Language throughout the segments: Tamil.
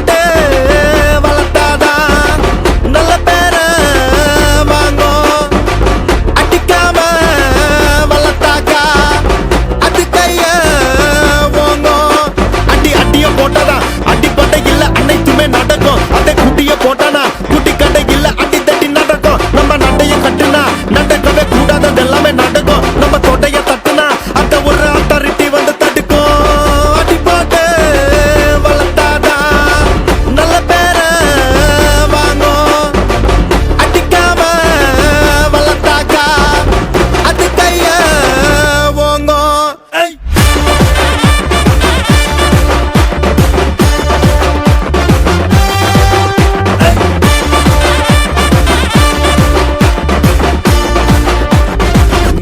போட்டு வளர்த்தாதான் நல்ல பேர வாங்கும். அடிக்காம வளர்த்தாக்கா அது கைய வாங்கும். அடிய போட்டாதான் அடிப்பட்டை இல்ல அனைத்துமே நடக்கும். அதை குட்டிய போட்டானா குட்டி கடை இல்ல அடி தட்டி நடக்கும். நம்ம நடைய கட்டுனா நடக்கவே கூடாதது எல்லாமே நடக்கும். நம்ம தொடைய தட்டுனா அந்த ஒரு அத்தாரிட்டி வந்து தடுக்கும். அடி போட்டு வளர்த்தாதான் நல்ல பேர வாங்கும். அடிக்காம வளர்த்தாக்கா அது கைய வாங்கும்.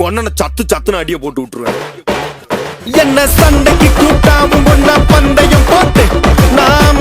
ஒன்ன சத்து சத்துன்னு அடிய போட்டு விட்டுருவேன். என்ன சண்டைக்கு கூட்டாவும் ஒன்ன பந்தயம் போட்டு நான்